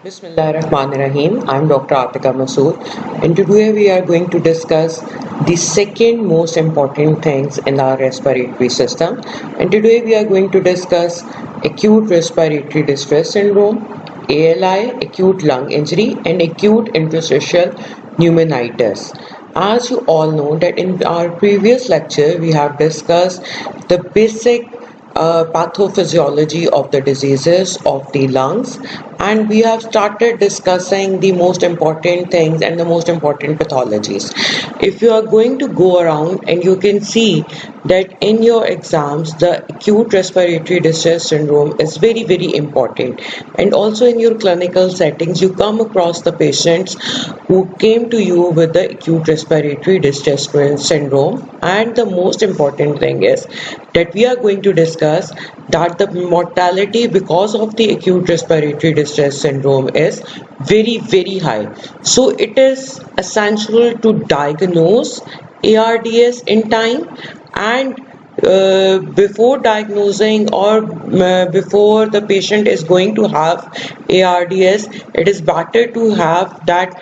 Bismillahirrahmanirrahim. I'm Dr. Atika Maqsood, and today we are going to discuss the second most important things in our respiratory system. And today we are going to discuss acute respiratory distress syndrome, ALI, acute lung injury, and acute interstitial pneumonitis. As you all know that in our previous lecture we have discussed the basic pathophysiology of the diseases of the lungs, and we have started discussing the most important things and the most important pathologies. If you are going to go around and you can see that in your exams the acute respiratory distress syndrome is very important, and also in your clinical settings you come across the patients who came to you with the acute respiratory distress syndrome. And the most important thing is that we are going to discuss that the mortality because of the acute respiratory distress syndrome is very high. So it is essential to diagnose ARDS in time, and before diagnosing or before the patient is going to have ARDS, it is better to have that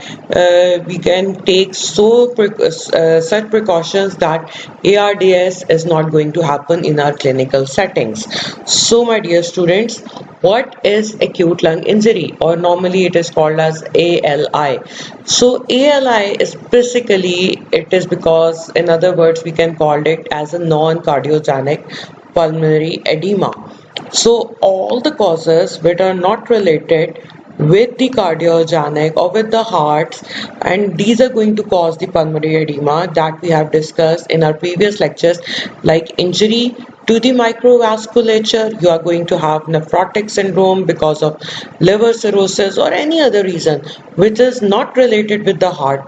we can take such precautions that ARDS is not going to happen in our clinical settings. So my dear students, what is acute lung injury, or normally it is called as ALI? So ALI is basically, it is because, in other words, we can call it as a non-cardiogenic pulmonary edema. So all the causes which are not related with the cardiogenic or with the hearts, and these are going to cause the pulmonary edema that we have discussed in our previous lectures, like injury to the microvasculature. You are going to have nephrotic syndrome because of liver cirrhosis or any other reason which is not related with the heart,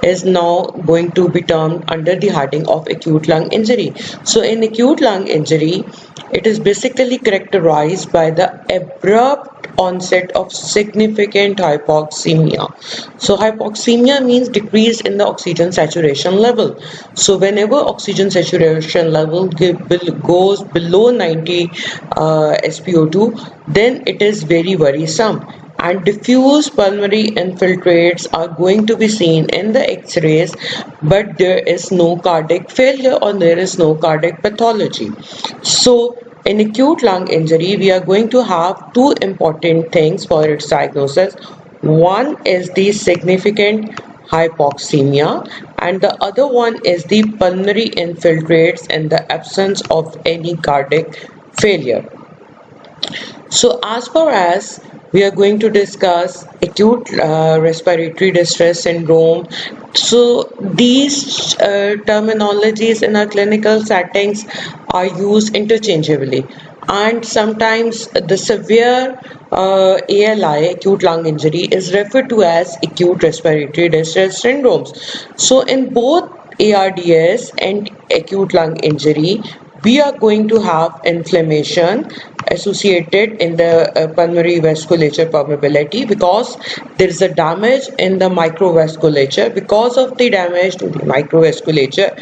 is now going to be termed under the heading of acute lung injury. So in acute lung injury, it is basically characterized by the abrupt onset of significant hypoxemia. So hypoxemia means decrease in the oxygen saturation level. So whenever oxygen saturation level goes below 90 SpO2, then it is very worrisome, and diffuse pulmonary infiltrates are going to be seen in the x-rays, but there is no cardiac failure or there is no cardiac pathology. So in acute lung injury, we are going to have two important things for its diagnosis. One is the significant hypoxemia, and the other one is the pulmonary infiltrates in the absence of any cardiac failure. So as far as we are going to discuss acute respiratory distress syndrome, so these terminologies in our clinical settings are used interchangeably, and sometimes the severe ALI, acute lung injury, is referred to as acute respiratory distress syndromes. So in both ARDS and acute lung injury, we are going to have inflammation associated in the pulmonary vasculature permeability, because there is a damage in the microvasculature. Because of the damage to the microvasculature,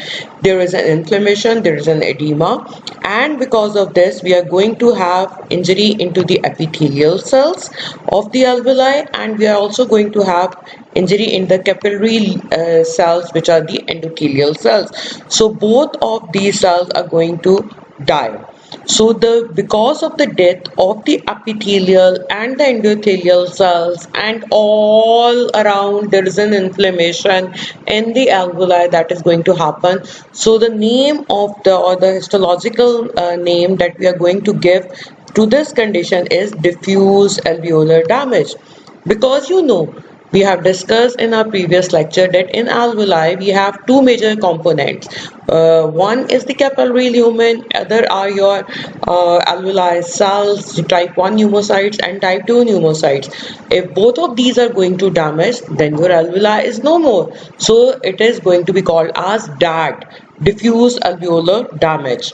there is an inflammation, there is an edema, and because of this we are going to have injury into the epithelial cells of the alveoli, and we are also going to have injury in the capillary cells, which are the endothelial cells. So both of these cells are going to die. So because of the death of the epithelial and the endothelial cells, and all around there is an inflammation in the alveoli that is going to happen. So the name of the histological name that we are going to give to this condition is diffuse alveolar damage, because we have discussed in our previous lecture that in alveoli we have two major components. One is the capillary lumen, other are your alveoli cells, type 1 pneumocytes and type 2 pneumocytes. If both of these are going to damage, then your alveoli is no more. So it is going to be called as DAD, diffuse alveolar damage.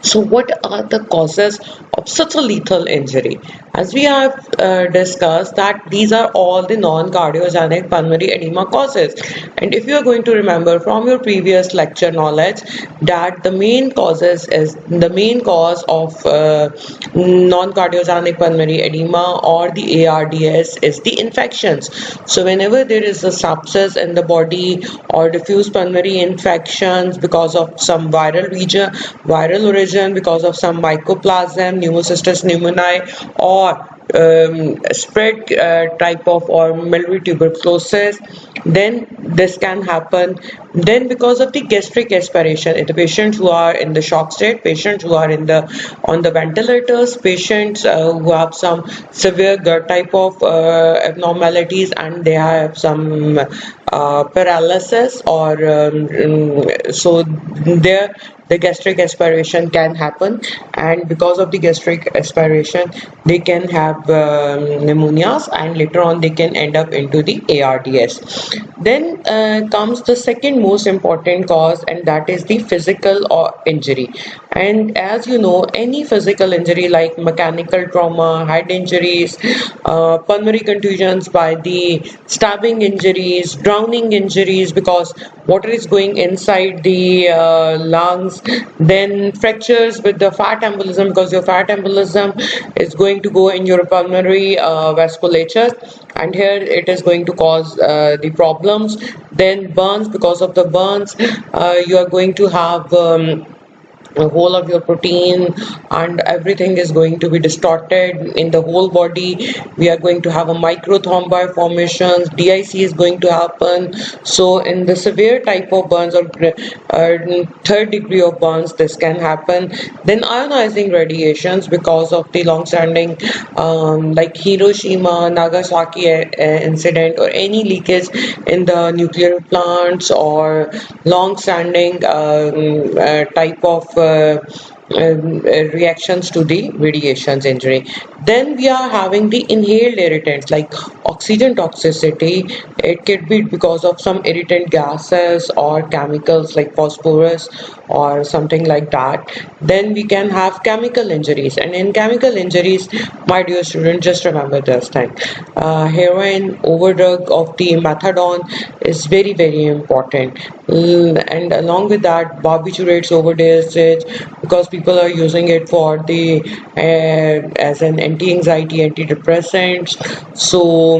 So, what are the causes of such a lethal injury? As we have discussed, that these are all the non-cardiogenic pulmonary edema causes. And if you are going to remember from your previous lecture knowledge, that the main cause of non-cardiogenic pulmonary edema or the ARDS is the infections. So, whenever there is a sepsis in the body or diffuse pulmonary infections because of some viral origin, because of some mycoplasma, pneumocystis pneumoniae, or spread type of or miliary tuberculosis, then this can happen. Then because of the gastric aspiration in the patients who are in the shock state, patients who are on the ventilators, patients who have some severe gut type of abnormalities, and they have some paralysis, or so there the gastric aspiration can happen, and because of the gastric aspiration they can have pneumonias, and later on they can end up into the ARDS. Then comes the second most important cause, and that is the physical or injury. And as you know, any physical injury like mechanical trauma, head injuries, pulmonary contusions by the stabbing injuries, drowning injuries because water is going inside the lungs, then fractures with the fat embolism because your fat embolism is going to go in your pulmonary vasculature, and here it is going to cause the problems. Then burns, because of the burns you are going to have the whole of your protein and everything is going to be distorted in the whole body. We are going to have a microthrombi formations, DIC is going to happen. So in the severe type of burns or third degree of burns, this can happen. Then ionizing radiations because of the long-standing like Hiroshima, Nagasaki incident, or any leakage in the nuclear plants, or long-standing type of reactions to the radiations injury. Then we are having the inhaled irritants like oxygen toxicity. It could be because of some irritant gases or chemicals like phosphorus or something like that. Then we can have chemical injuries, and in chemical injuries, my dear student, just remember this thing: heroin overdrug of the methadone is very very important, and along with that barbiturates overdosage because people are using it for the as an anti-anxiety, antidepressants. So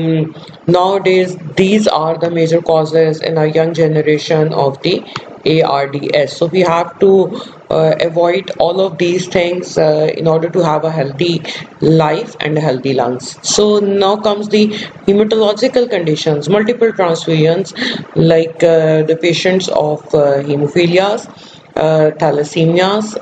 nowadays these are the major causes in our young generation of the ARDS. So we have to avoid all of these things in order to have a healthy life and healthy lungs. So now comes the hematological conditions, multiple transfusions like the patients of hemophilias, thalassemias,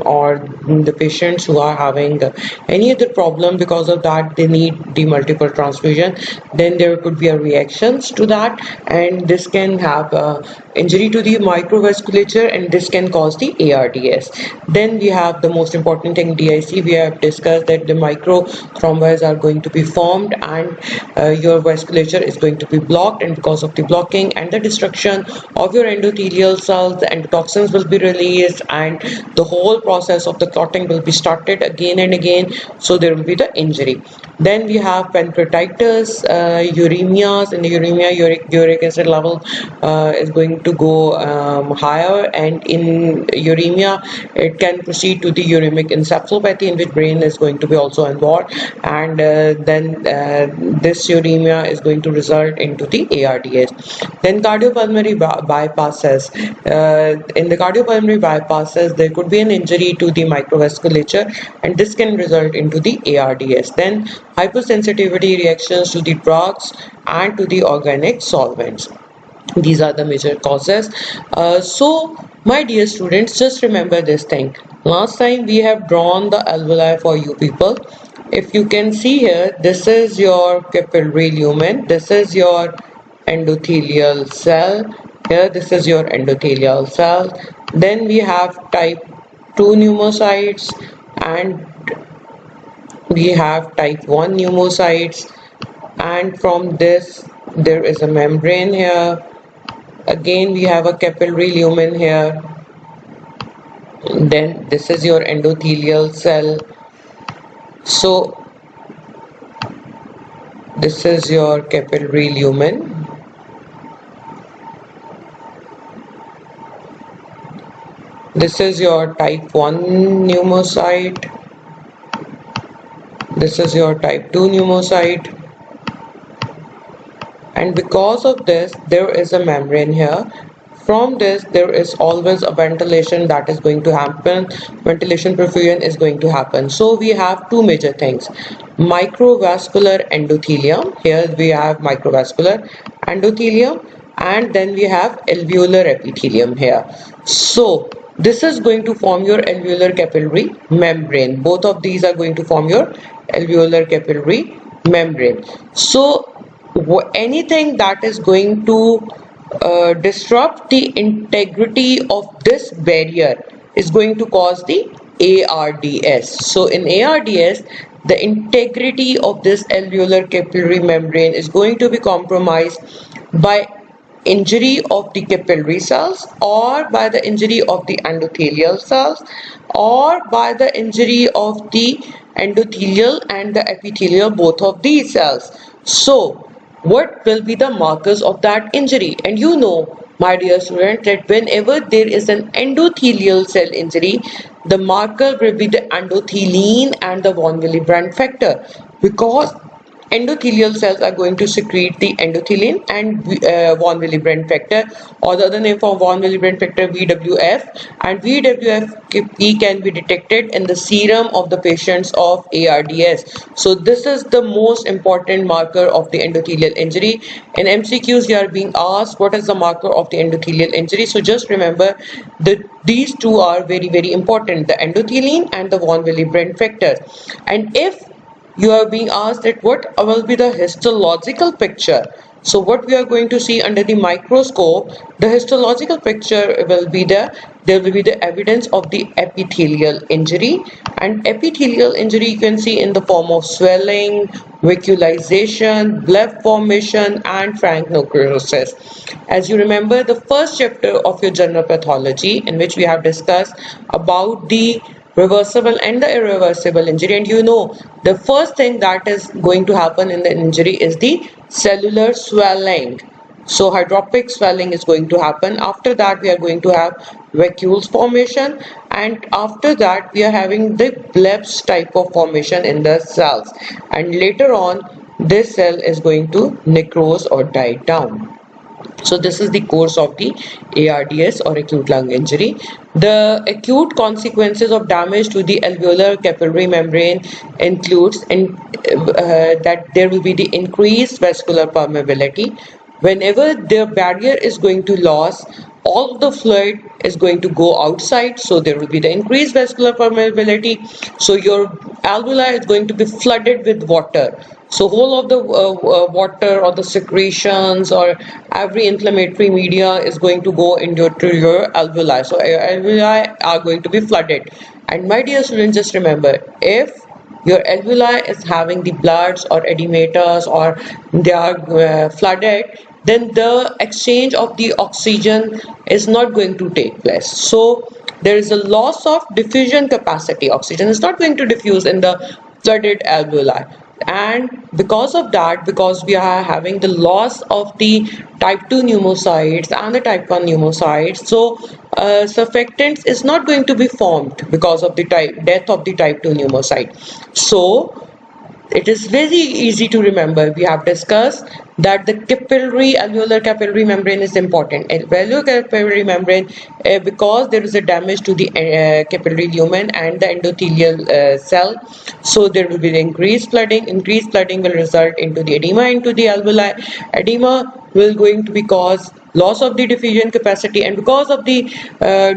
or the patients who are having any other problem. Because of that they need the multiple transfusion. Then there could be a reactions to that, and this can have injury to the microvasculature, and this can cause the ARDS. Then we have the most important thing, DIC. We have discussed that the microthrombi are going to be formed, and your vasculature is going to be blocked, and because of the blocking and the destruction of your endothelial cells, the endotoxins will be released, and the whole process of the clotting will be started again and again. So there will be the injury. Then we have pancreatitis, uremias. In the uremia, uric acid level is going to go higher, and in uremia it can proceed to the uremic encephalopathy, in which brain is going to be also involved, and then this uremia is going to result into the ARDS. Then cardiopulmonary bypasses. In the cardiopulmonary bypasses there could be an injury to the microvasculature, and this can result into the ARDS. Then hypersensitivity reactions to the drugs and to the organic solvents. These are the major causes. So my dear students, just remember this thing. Last time we have drawn the alveoli for you people. If you can see here, this is your capillary lumen, this is your endothelial cell, here this is your endothelial cell. Then we have type 2 pneumocytes, and we have type 1 pneumocytes, and from this there is a membrane here. Again we have a capillary lumen here, Then this is your endothelial cell. So this is your capillary lumen. This is your type 1 pneumocyte. This is your type 2 pneumocyte. And because of this, there is a membrane here. From this, there is always a ventilation that is going to happen. Ventilation perfusion is going to happen. So we have two major things: microvascular endothelium. Here we have microvascular endothelium, and then we have alveolar epithelium here. So this is going to form your alveolar capillary membrane. Both of these are going to form your alveolar capillary membrane. So anything that is going to disrupt the integrity of this barrier is going to cause the ARDS. So in ARDS, the integrity of this alveolar capillary membrane is going to be compromised by injury of the capillary cells, or by the injury of the endothelial cells, or by the injury of the endothelial and the epithelial, both of these cells. So what will be the markers of that injury? And you know, my dear student, that whenever there is an endothelial cell injury, the marker will be the endothelin and the von Willebrand factor, because endothelial cells are going to secrete the endothelin and von Willebrand factor, or the other name for von Willebrand factor, VWF, and VWF can be detected in the serum of the patients of ARDS. So this is the most important marker of the endothelial injury. In MCQs you are being asked what is the marker of the endothelial injury. So just remember that these two are very important, the endothelin and the von Willebrand factor. And if you are being asked that what will be the histological picture, so what we are going to see under the microscope, the histological picture will be there will be the evidence of the epithelial injury. And epithelial injury you can see in the form of swelling, vacuolization, bleb formation, and frank necrosis. As you remember the first chapter of your general pathology, in which we have discussed about the reversible and the irreversible injury, and you know the first thing that is going to happen in the injury is the cellular swelling. So hydropic swelling is going to happen. After that we are going to have vacuoles formation, and after that we are having the blebs type of formation in the cells, and later on this cell is going to necrose or die down. So this is the course of the ARDS or acute lung injury. The acute consequences of damage to the alveolar capillary membrane includes that there will be the increased vascular permeability. Whenever the barrier is going to lose, all of the fluid is going to go outside, so there will be the increased vascular permeability. So your alveoli is going to be flooded with water. So whole of the water or the secretions or every inflammatory media is going to go into your alveoli. So alveoli are going to be flooded. And my dear students, just remember, if your alveoli is having the bloods or edematous, or they are flooded, then the exchange of the oxygen is not going to take place. So there is a loss of diffusion capacity. Oxygen is not going to diffuse in the flooded alveoli. And because of that, because we are having the loss of the type 2 pneumocytes and the type 1 pneumocytes, so surfactants is not going to be formed because of the death of the type 2 pneumocyte. So it is very easy to remember. We have discussed that the alveolar capillary membrane is important. Alveolar capillary membrane, because there is a damage to the capillary lumen and the endothelial cell, so there will be the increased flooding. Increased flooding will result into the edema into the alveoli. Edema will going to be cause loss of the diffusion capacity, and because of the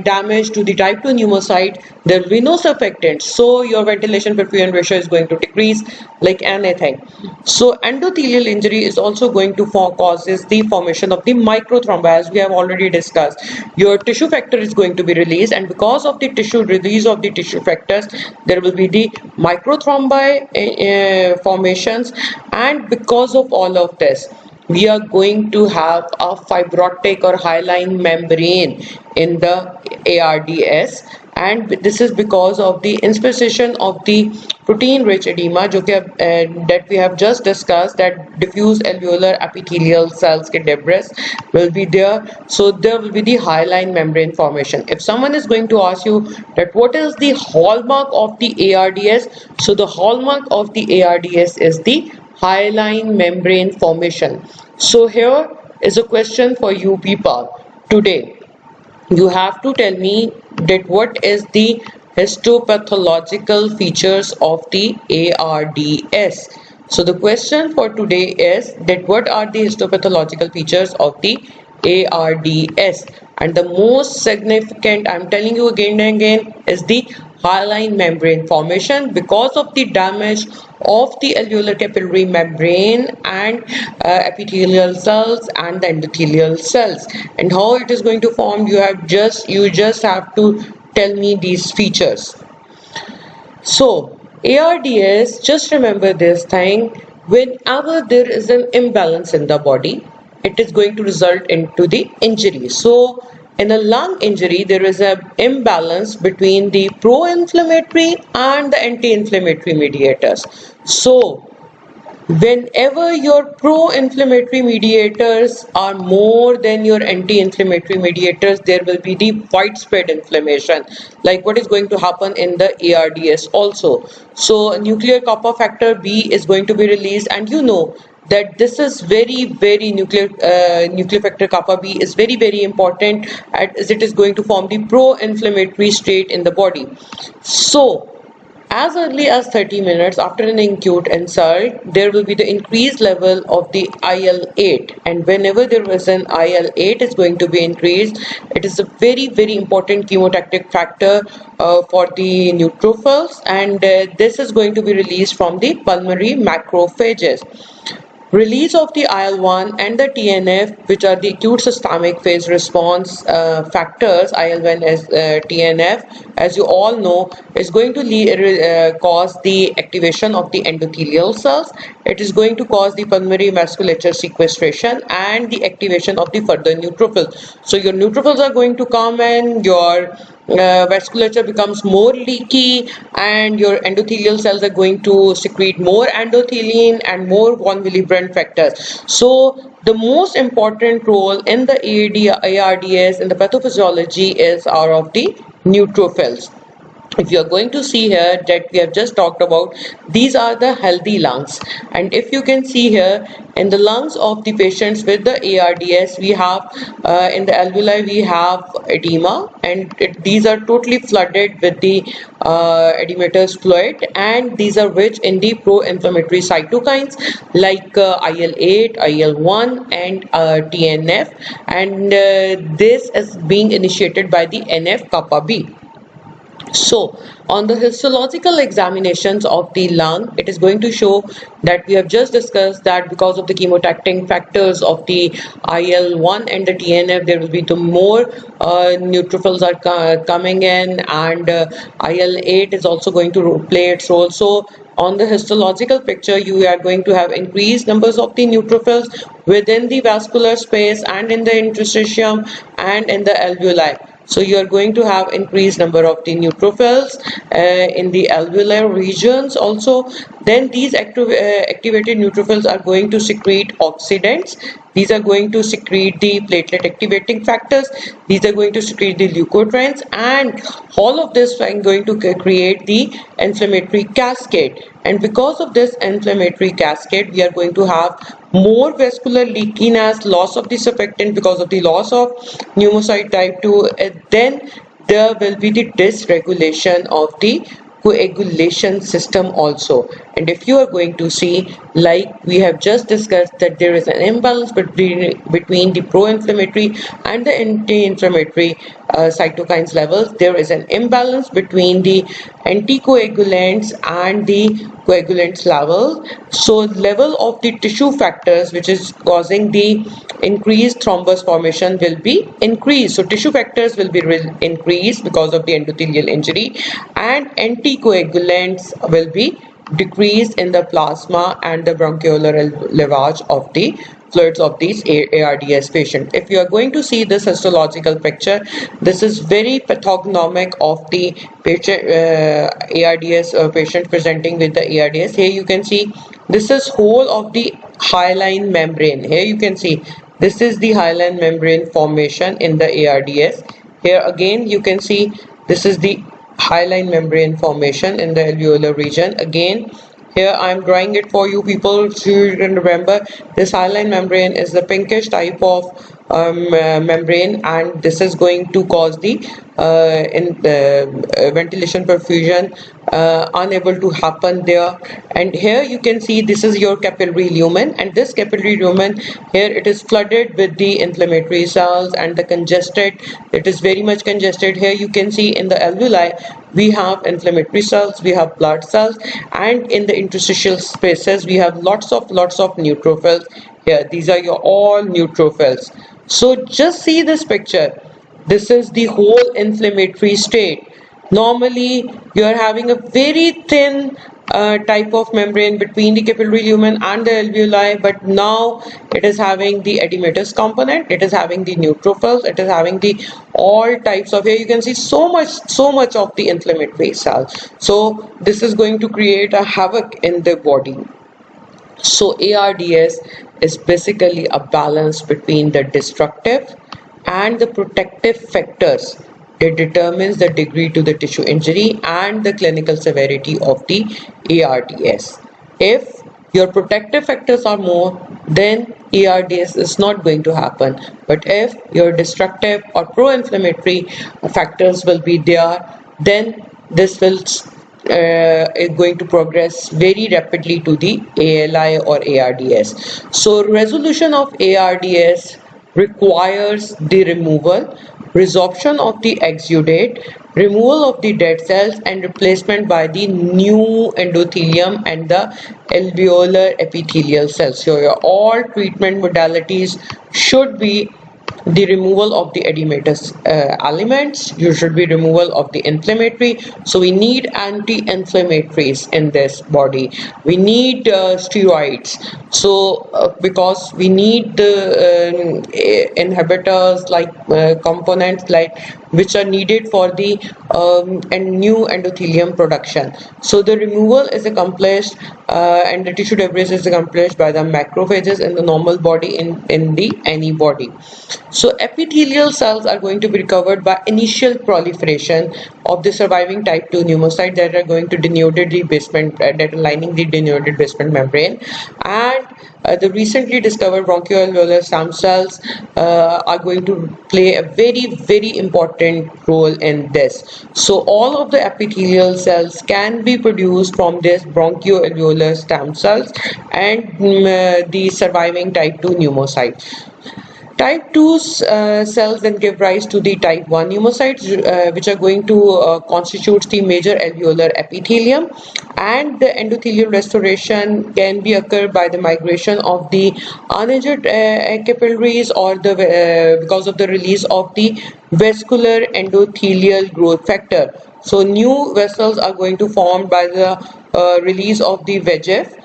damage to the type 2 pneumocyte, there will be no surfactants, so your ventilation perfusion ratio is going to decrease like anything. So endothelial injury is also going to causes the formation of the microthrombi, as we have already discussed. Your tissue factor is going to be released, and because of the release of the tissue factors, there will be the microthrombi formations, and because of all of this, we are going to have a fibrotic or hyaline membrane in the ARDS, and this is because of the inspission of the protein rich edema that we have just discussed, that diffuse alveolar epithelial cells के debris will be there. So there will be the hyaline membrane formation. If someone is going to ask you that what is the hallmark of the ARDS, so the hallmark of the ARDS is the hyaline membrane formation. So here is a question for you people today. You have to tell me that what is the histopathological features of the ARDS. So the question for today is that what are the histopathological features of the ARDS, and the most significant, I'm telling you again and again, is the hyaline membrane formation because of the damage of the alveolar capillary membrane and epithelial cells and the endothelial cells. And how it is going to form, you just have to tell me these features. So ARDS, just remember this thing, whenever there is an imbalance in the body, it is going to result into the injury. So in a lung injury, there is an imbalance between the pro-inflammatory and the anti-inflammatory mediators. So whenever your pro-inflammatory mediators are more than your anti-inflammatory mediators, there will be the widespread inflammation, like what is going to happen in the ARDS also. So nuclear kappa factor B is going to be released, and you know that this is very nuclear factor kappa B is very important, as it is going to form the pro-inflammatory state in the body. So as early as 30 minutes after an acute insult, there will be the increased level of the IL-8, and whenever there is an IL-8 is going to be increased, it is a very important chemotactic factor for the neutrophils, and this is going to be released from the pulmonary macrophages. Release of the IL-1 and the TNF, which are the acute systemic phase response factors, IL-1 as TNF, as you all know, is going to cause the activation of the endothelial cells. It is going to cause the pulmonary vasculature sequestration and the activation of the further neutrophils. So your neutrophils are going to come and your vasculature becomes more leaky, and your endothelial cells are going to secrete more endothelin and more von Willebrand factors. So the most important role in the ARDS in the pathophysiology is our of the neutrophils. If you are going to see here that we have just talked about, these are the healthy lungs, and if you can see here in the lungs of the patients with the ARDS, we have in the alveoli we have edema, and these are totally flooded with the edematous fluid, and these are rich in the pro-inflammatory cytokines like IL-8, IL-1 and TNF, and this is being initiated by the NF-kappa B. So on the histological examinations of the lung, it is going to show that we have just discussed that because of the chemotactic factors of the IL-1 and the TNF, there will be the more neutrophils are coming in, and IL-8 is also going to play its role. So on the histological picture, you are going to have increased numbers of the neutrophils within the vascular space and in the interstitium and in the alveoli. So you are going to have increased number of the neutrophils in the alveolar regions also. Then these activated neutrophils are going to secrete oxidants. These are going to secrete the platelet activating factors. These are going to secrete the leukotrienes, and all of this are going to create the inflammatory cascade. And because of this inflammatory cascade, we are going to have more vascular leakiness, loss of the surfactant because of the loss of pneumocyte type 2. Then there will be the dysregulation of the coagulation system also. And if you are going to see, like we have just discussed, that there is an imbalance between the pro-inflammatory and the anti-inflammatory cytokines levels. There is an imbalance between the anticoagulants and the coagulants level. So level of the tissue factors which is causing the increased thrombus formation will be increased. So tissue factors will be increased because of the endothelial injury, and anticoagulants will be decreased in the plasma and the broncholar lavage of the fluids of these ARDS patients. If you are going to see this histological picture, this is very pathognomic of the patient ARDS patient presenting with the ARDS. Here you can see this is whole of the hyaline membrane. Here you can see this is the hyaline membrane formation in the ARDS. Here again you can see this is the hyaline membrane formation in the alveolar region. Again, here I am drawing it for you people so you can remember this hyaline membrane is the pinkish type of membrane, and this is going to cause the ventilation perfusion unable to happen there. And here you can see this is your capillary lumen, and this capillary lumen here it is flooded with the inflammatory cells and the congested, it is very much congested. Here you can see in the alveoli we have inflammatory cells, we have blood cells, and in the interstitial spaces we have lots of neutrophils. Here these are your all neutrophils. So just see this picture, this is the whole inflammatory state. Normally you are having a very thin type of membrane between the capillary lumen and the alveoli, but now it is having the edematous component, it is having the neutrophils, it is having the all types of, here you can see so much of the inflammatory cells. So this is going to create a havoc in the body. So ARDS is basically a balance between the destructive and the protective factors. It determines the degree to the tissue injury and the clinical severity of the ARDS. If your protective factors are more, then ARDS is not going to happen. But if your destructive or pro-inflammatory factors will be there, then this will is going to progress very rapidly to the ALI or ARDS. So resolution of ARDS requires the removal, resorption of the exudate, removal of the dead cells, and replacement by the new endothelium and the alveolar epithelial cells. So your all treatment modalities should be the removal of the edematous elements, you should be removal of the inflammatory. So we need anti-inflammatories in this body, we need steroids, so because we need the inhibitors like components like which are needed for the and new endothelium production. So the removal is accomplished and the tissue debris is accomplished by the macrophages in the normal body in the antibody. So epithelial cells are going to be recovered by initial proliferation of the surviving type 2 pneumocytes that are going to denuded the basement that are lining the denuded basement membrane, and the recently discovered bronchoalveolar stem cells are going to play a very important role in this. So all of the epithelial cells can be produced from this bronchoalveolar stem cells and the surviving type 2 pneumocytes. Type 2 cells then give rise to the type 1 pneumocytes which are going to constitute the major alveolar epithelium, and the endothelial restoration can be occurred by the migration of the uninjured capillaries or the because of the release of the vascular endothelial growth factor. So new vessels are going to form by the release of the VEGF,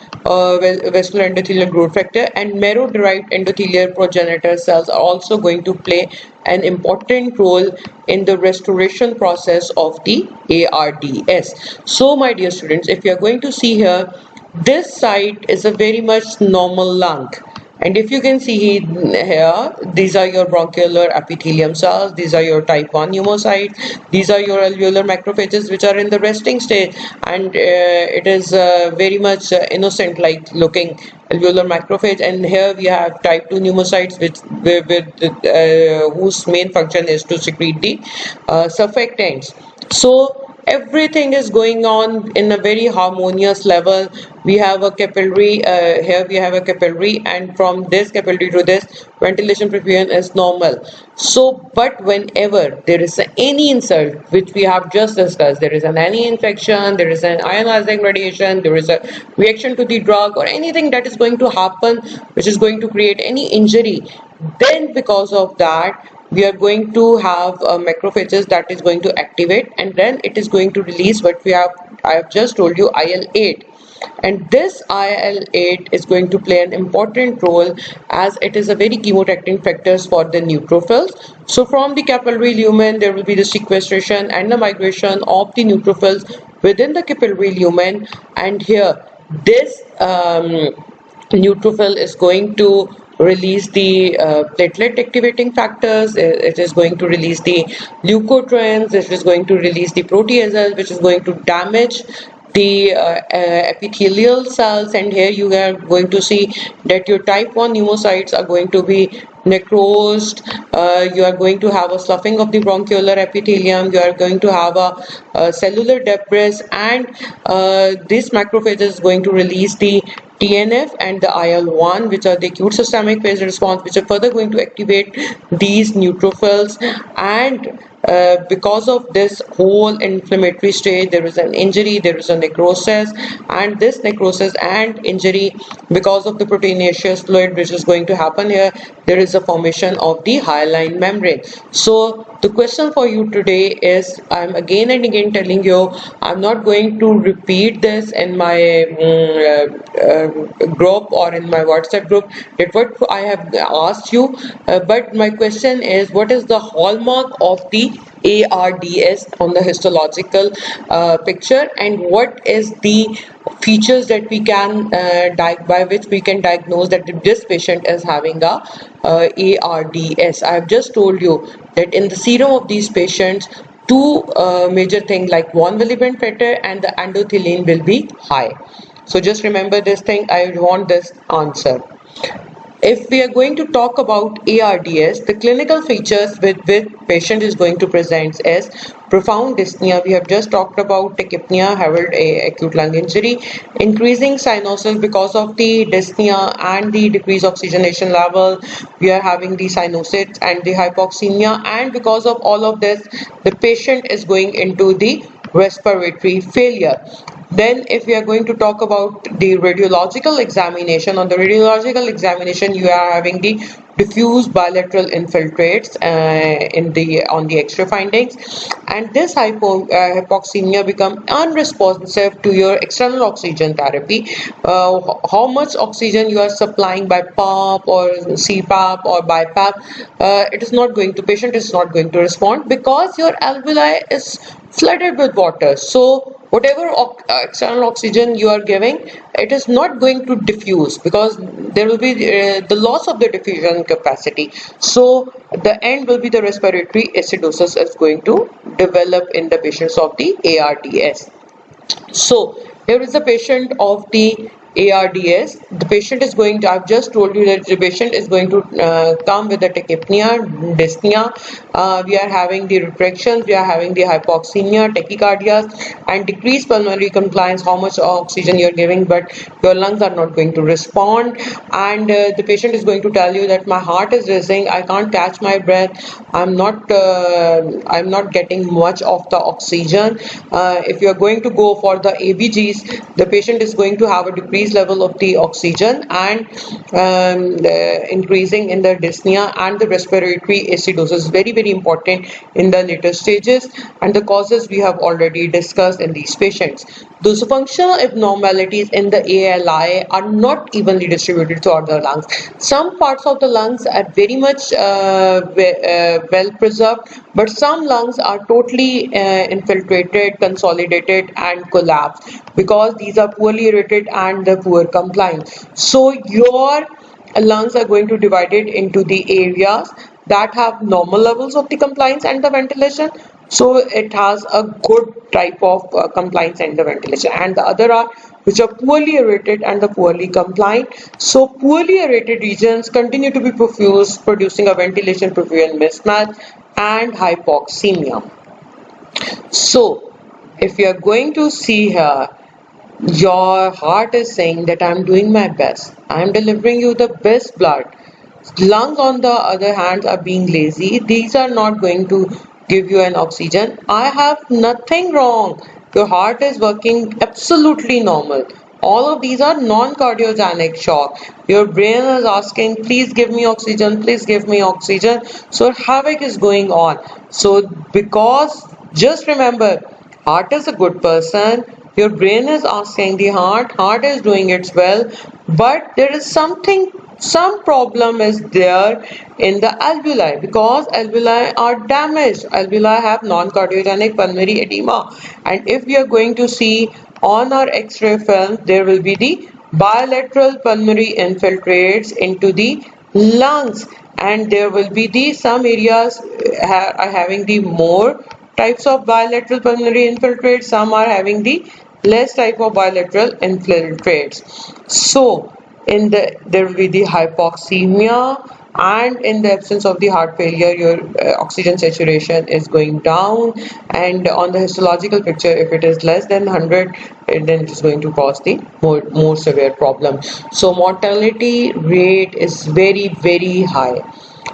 vascular endothelial growth factor, and marrow-derived endothelial progenitor cells are also going to play an important role in the restoration process of the ARDS. So my dear students, if you are going to see here, this site is a very much normal lung. And if you can see here, these are your bronchoalveolar epithelium cells, these are your type 1 pneumocytes, these are your alveolar macrophages which are in the resting state, and it is very much innocent like looking alveolar macrophage. And here we have type 2 pneumocytes whose main function is to secrete the surfactants. So everything is going on in a very harmonious level. We have a capillary, here we have a capillary, and from this capillary to this ventilation perfusion is normal. So but whenever there is any insult which we have just discussed, there is any infection, there is an ionizing radiation, there is a reaction to the drug or anything that is going to happen which is going to create any injury, then because of that we are going to have macrophages that is going to activate, and then it is going to release what I have just told you, IL-8. and this IL-8 is going to play an important role as it is a very chemotactic factor for the neutrophils. So from the capillary lumen there will be the sequestration and the migration of the neutrophils within the capillary lumen, and here this neutrophil is going to release the platelet activating factors, it is going to release the leukotrienes, it is going to release the proteases, which is going to damage the epithelial cells, and here you are going to see that your type 1 pneumocytes are going to be necrosed, you are going to have a sloughing of the bronchiolar epithelium, you are going to have a cellular debris, and this macrophage is going to release the TNF and the IL-1, which are the acute systemic phase response, which are further going to activate these neutrophils, and because of this whole inflammatory stage there is an injury, there is a necrosis, and this necrosis and injury, because of the proteinaceous fluid which is going to happen here, there is a formation of the hyaline membrane. So the question for you today is, I'm again and again telling you, I'm not going to repeat this in my group or in my WhatsApp group, that what I have asked you, but my question is, what is the hallmark of the ARDS on the histological picture, and what is the features that we can by which we can diagnose that this patient is having a ARDS. I have just told you that in the serum of these patients, two major things like von Willebrand factor and the endothelin will be high. So just remember this thing, I want this answer. If we are going to talk about ARDS, the clinical features with which patient is going to present is profound dyspnea. We have just talked about tachypnea, having a acute lung injury, increasing cyanosis because of the dyspnea and the decreased oxygenation level. We are having the cyanosis and the hypoxemia, and because of all of this, the patient is going into the respiratory failure. Then if we are going to talk about the radiological examination, on the radiological examination you are having the diffuse bilateral infiltrates on the X-ray findings, and this hypoxemia become unresponsive to your external oxygen therapy. How much oxygen you are supplying by PAP or CPAP or BiPAP, it is not going to, patient is not going to respond because your alveoli is flooded with water. So whatever external oxygen you are giving, it is not going to diffuse because there will be the loss of the diffusion capacity. So the end will be the respiratory acidosis is going to develop in the patients of the ARDS. So here is the patient of the ARDS. The patient is going to, I've just told you that the patient is going to come with the tachypnea, dyspnea, we are having the retractions, we are having the hypoxemia, tachycardias, and decreased pulmonary compliance, how much oxygen you are giving, but your lungs are not going to respond, and the patient is going to tell you that my heart is racing, I can't catch my breath, I'm not getting much of the oxygen. If you are going to go for the ABGs, the patient is going to have a decreased level of the oxygen and increasing in the dyspnea, and the respiratory acidosis, very important in the later stages, and the causes we have already discussed in these patients. Those functional abnormalities in the ALI are not evenly distributed throughout the lungs. Some parts of the lungs are very much well preserved, but some lungs are totally infiltrated, consolidated, and collapsed because these are poorly aerated and the poor compliance. So your lungs are going to divide it into the areas that have normal levels of the compliance and the ventilation, so it has a good type of compliance and the ventilation, and the other are which are poorly aerated and the poorly compliant. So poorly aerated regions continue to be profuse, producing a ventilation perfusion mismatch and hypoxemia. So if you are going to see here, your heart is saying that I'm doing my best, I'm delivering you the best blood. Lungs on the other hand are being lazy, these are not going to give you an oxygen. I have nothing wrong, your heart is working absolutely normal. All of these are non-cardiogenic shock. Your brain is asking, please give me oxygen, please give me oxygen. So havoc is going on. So because just remember, heart is a good person, Your brain is asking the heart is doing its well, but there is some problem is there in the alveoli, because alveoli are damaged. Alveoli have non-cardiogenic pulmonary edema, and if we are going to see on our X-ray film, there will be the bilateral pulmonary infiltrates into the lungs, and there will be the some areas are having the more types of bilateral pulmonary infiltrates, some are having the less type of bilateral infiltrates. So there will be the hypoxemia, and in the absence of the heart failure, your oxygen saturation is going down, and on the histological picture, if it is less than 100, then it is going to cause the more severe problem. So mortality rate is very high.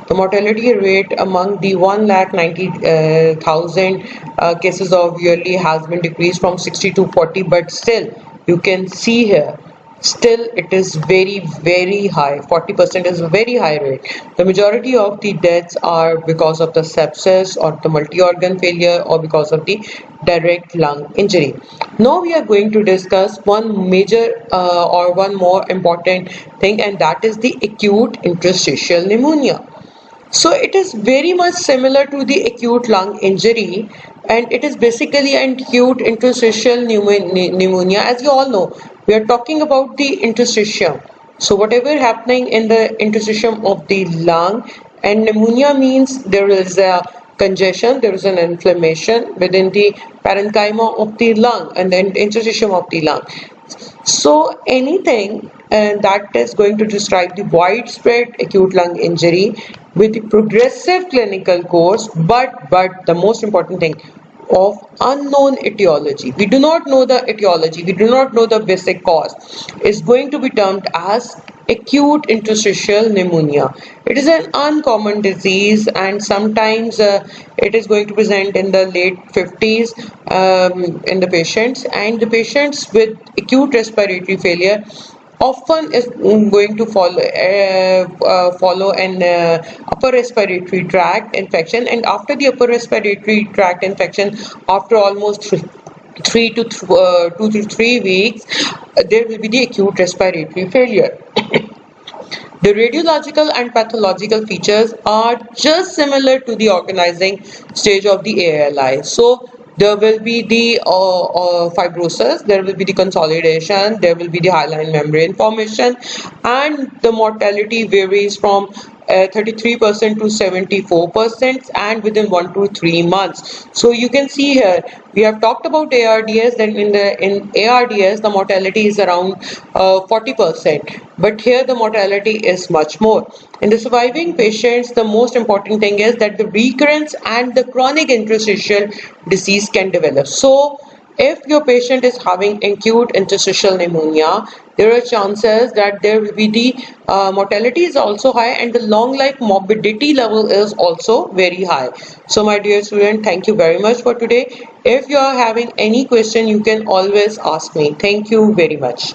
The mortality rate among the 1,90,000 cases of yearly has been decreased from 60 to 40, but still you can see here, still it is very high. 40% is a very high rate. The majority of the deaths are because of the sepsis or the multi-organ failure or because of the direct lung injury. Now we are going to discuss one major or one more important thing, and that is the acute interstitial pneumonia. So it is very much similar to the acute lung injury, and it is basically an acute interstitial pneumonia. As you all know, we are talking about the interstitium. So whatever happening in the interstitium of the lung, and pneumonia means there is a congestion, there is an inflammation within the parenchyma of the lung and the interstitium of the lung. So anything that is going to describe the widespread acute lung injury with the progressive clinical course, but the most important thing, of unknown etiology. We do not know the etiology, we do not know the basic cause, is going to be termed as acute interstitial pneumonia. It is an uncommon disease, and sometimes it is going to present in the late 50s in the patients, and the patients with acute respiratory failure often is going to follow an upper respiratory tract infection, and after the upper respiratory tract infection, after almost 2 to 3 weeks, there will be the acute respiratory failure. The radiological and pathological features are just similar to the organizing stage of the ALI. So there will be the fibrosis, there will be the consolidation, there will be the hyaline membrane formation, and the mortality varies from 33% to 74%, and within 1 to 3 months. So you can see here, we have talked about ARDS, then in ARDS the mortality is around 40%, but here the mortality is much more. In the surviving patients, the most important thing is that the recurrence and the chronic interstitial disease can develop. So if your patient is having acute interstitial pneumonia, there are chances that there will be the mortality is also high, and the long life morbidity level is also very high. So my dear student, thank you very much for today. If you are having any question, you can always ask me. Thank you very much.